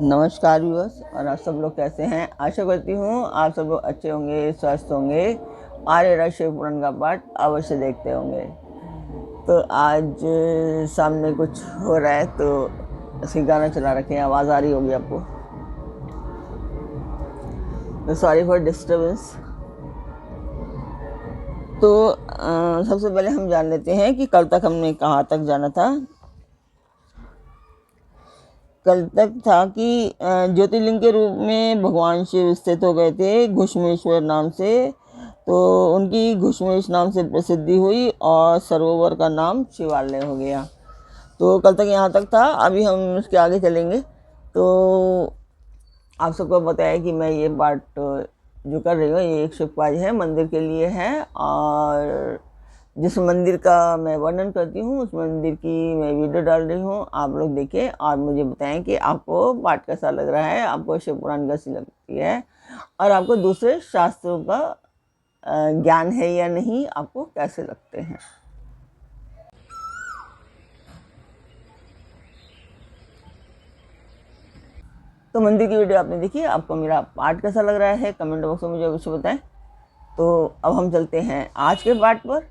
नमस्कार व्यूअर्स, और आप सब लोग कैसे हैं। आशा करती हूँ आप सब लोग अच्छे होंगे, स्वस्थ होंगे और ये शिव पुराण का पाठ अवश्य देखते होंगे। तो आज सामने कुछ हो रहा है तो इसकी गाना चला रखे हैं, आवाज़ आ रही होगी आपको, तो सॉरी फॉर डिस्टर्बेंस। तो सबसे पहले हम जान लेते हैं कि कल तक हमने कहाँ तक जाना था। कल तक था कि ज्योतिर्लिंग के रूप में भगवान शिव स्थित हो गए थे घुश्मेश्वर नाम से। तो उनकी घुश्मेश नाम से प्रसिद्धि हुई और सरोवर का नाम शिवालय हो गया। तो कल तक यहाँ तक था। अभी हम उसके आगे चलेंगे। तो आप सबको पता है कि मैं ये पाठ जो कर रही हूँ ये एक शिव काज है, मंदिर के लिए है। और जिस मंदिर का मैं वर्णन करती हूँ उस मंदिर की मैं वीडियो डाल रही हूँ, आप लोग देखें और मुझे बताएं कि आपको पाठ कैसा लग रहा है, आपको शिव पुराण कैसी लगती है और आपको दूसरे शास्त्रों का ज्ञान है या नहीं, आपको कैसे लगते हैं। तो मंदिर की वीडियो आपने देखी, आपको मेरा पाठ कैसा लग रहा है कमेंट बॉक्स में मुझे अवश्य बताएं। तो अब हम चलते हैं आज के पाठ पर।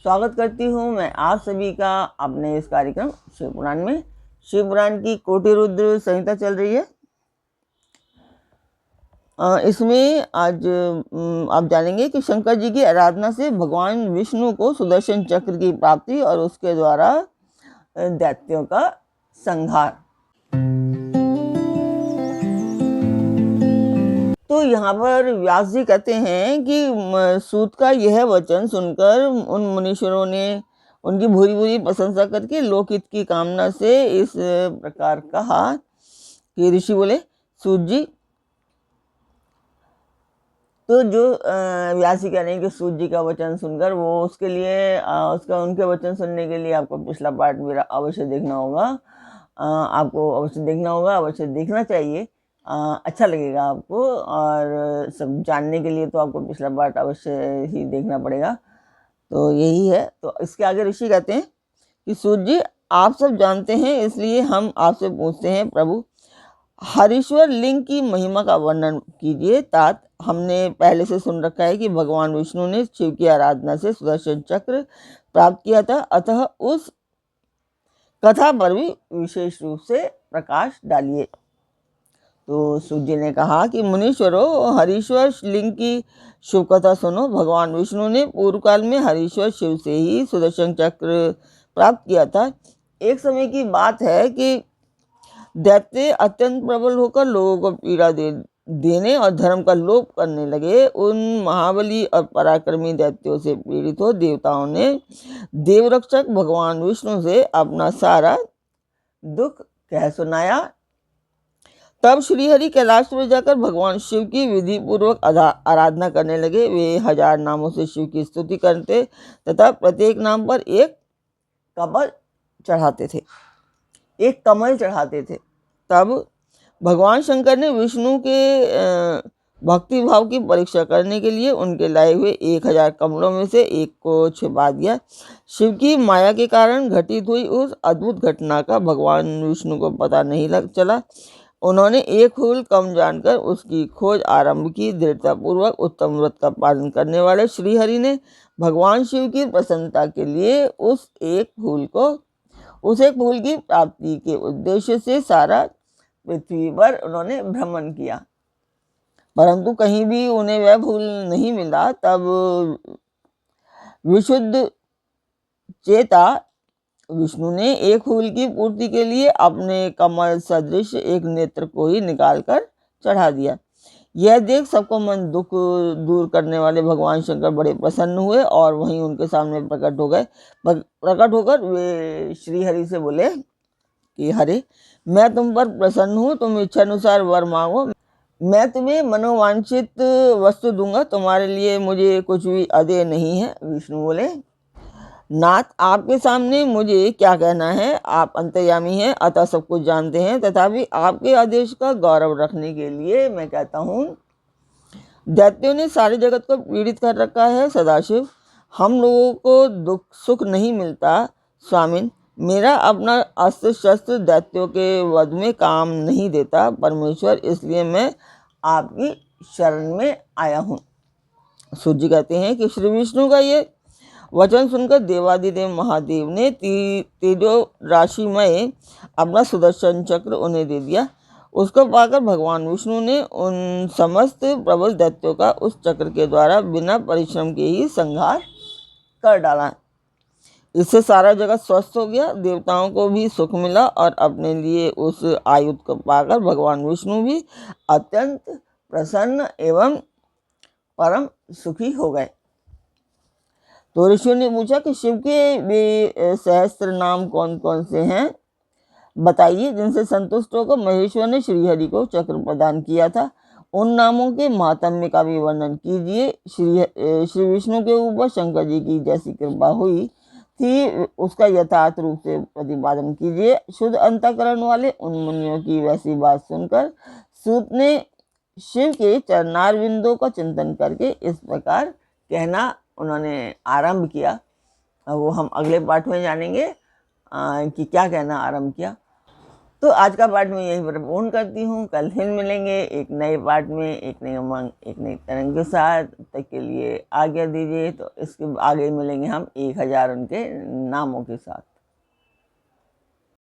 स्वागत करती हूँ मैं आप सभी का अपने इस कार्यक्रम शिव पुराण में। शिव पुराण की कोटि रुद्र संहिता चल रही है। इसमें आज आप जानेंगे कि शंकर जी की आराधना से भगवान विष्णु को सुदर्शन चक्र की प्राप्ति और उसके द्वारा दैत्यों का संहार। तो यहाँ पर व्यास जी कहते हैं कि सूत का यह वचन सुनकर उन मुनीश्वरों ने उनकी भूरी भूरी प्रशंसा करके लोकहित की कामना से इस प्रकार कहा कि ऋषि बोले, सूत जी, तो जो व्यास जी कह रहे हैं कि सूत जी का वचन सुनकर वो उसके लिए उनके वचन सुनने के लिए आपको पिछला पाठ मेरा अवश्य देखना होगा। आपको अवश्य देखना होगा, अवश्य देखना चाहिए। अच्छा लगेगा आपको, और सब जानने के लिए तो आपको पिछला पाठ अवश्य ही देखना पड़ेगा। तो यही है। तो इसके आगे ऋषि कहते हैं कि सूत जी, आप सब जानते हैं इसलिए हम आपसे पूछते हैं, प्रभु हरीश्वर लिंग की महिमा का वर्णन कीजिए। तात हमने पहले से सुन रखा है कि भगवान विष्णु ने शिव की आराधना से सुदर्शन चक्र प्राप्त किया था, अतः उस कथा पर भी विशेष रूप से प्रकाश डालिए। तो सूत जी ने कहा कि मुनीश्वरों, हरीश्वर लिंग की शुभ कथा सुनो। भगवान विष्णु ने पूर्व काल में हरीश्वर शिव से ही सुदर्शन चक्र प्राप्त किया था। एक समय की बात है कि दैत्य अत्यंत प्रबल होकर लोगों को पीड़ा देने और धर्म का लोप करने लगे। उन महाबली और पराक्रमी दैत्यों से पीड़ित हो देवताओं ने देवरक्षक भगवान विष्णु से अपना सारा दुख कह सुनाया। तब श्रीहरि कैलाश में जाकर भगवान शिव की विधि पूर्वक आराधना करने लगे। वे 1000 नामों से शिव की स्तुति करते तथा प्रत्येक नाम पर एक कमल चढ़ाते थे। तब भगवान शंकर ने विष्णु के भक्ति भाव की परीक्षा करने के लिए उनके लाए हुए 1000 कमलों में से एक को छिपा दिया। शिव की माया के कारण घटित हुई उस अद्भुत घटना का भगवान विष्णु को पता नहीं चला। उन्होंने एक फूल कम जानकर उसकी खोज आरंभ की। दृढ़तापूर्वक उत्तम व्रत का पालन करने वाले श्रीहरि ने भगवान शिव की प्रसन्नता के लिए उस एक फूल की प्राप्ति के उद्देश्य से सारा पृथ्वी पर उन्होंने भ्रमण किया, परंतु कहीं भी उन्हें वह फूल नहीं मिला। तब विशुद्ध चेता विष्णु ने एक फूल की पूर्ति के लिए अपने कमल सदृश एक नेत्र को ही निकालकर चढ़ा दिया। यह देख सबको मन दुख दूर करने वाले भगवान शंकर बड़े प्रसन्न हुए और वहीं उनके सामने प्रकट होकर वे श्रीहरि से बोले कि हरे, मैं तुम पर प्रसन्न हूँ, तुम इच्छा अनुसार वर मांगो, मैं तुम्हें मनोवांछित वस्तु दूंगा, तुम्हारे लिए मुझे कुछ भी अदेय नहीं है। विष्णु बोले, नाथ, आपके सामने मुझे क्या कहना है, आप अंतर्यामी हैं अतः सब कुछ जानते हैं, तथापि आपके आदेश का गौरव रखने के लिए मैं कहता हूँ, दैत्यों ने सारे जगत को पीड़ित कर रखा है। सदाशिव, हम लोगों को दुख सुख नहीं मिलता। स्वामिन, मेरा अपना अस्त्र शस्त्र दैत्यों के वध में काम नहीं देता परमेश्वर, इसलिए मैं आपकी शरण में आया हूँ। सूर्य जी कहते हैं कि श्री विष्णु का ये वचन सुनकर देवादिदेव महादेव ने तेजो राशिमय अपना सुदर्शन चक्र उन्हें दे दिया। उसको पाकर भगवान विष्णु ने उन समस्त प्रबल दैत्यों का उस चक्र के द्वारा बिना परिश्रम के ही संहार कर डाला। इससे सारा जगत स्वस्थ हो गया, देवताओं को भी सुख मिला और अपने लिए उस आयुध को पाकर भगवान विष्णु भी अत्यंत प्रसन्न एवं परम सुखी हो गए। तो ऋषियों ने पूछा कि शिव के वे सहस्त्र नाम कौन कौन से हैं, बताइए, जिनसे संतुष्ट होकर महेश्वर ने श्रीहरि को चक्र प्रदान किया था। उन नामों के महात्म्य का भी वर्णन कीजिए। श्री विष्णु के ऊपर शंकर जी की जैसी कृपा हुई थी उसका यथार्थ रूप से प्रतिपादन कीजिए। शुद्ध अंतःकरण वाले उन मुनियों की वैसी बात सुनकर सूत ने शिव के चरणारविंदों का चिंतन करके इस प्रकार कहना उन्होंने आरंभ किया। वो हम अगले पाठ में जानेंगे कि क्या कहना आरंभ किया। तो आज का पाठ मैं यहीं पर पूर्ण करती हूँ। कल फिर मिलेंगे एक नए पाठ में, एक नई उमंग, एक नई तरंग के साथ। तब तक के लिए आज्ञा दीजिए। तो इसके आगे मिलेंगे हम 1000 उनके नामों के साथ।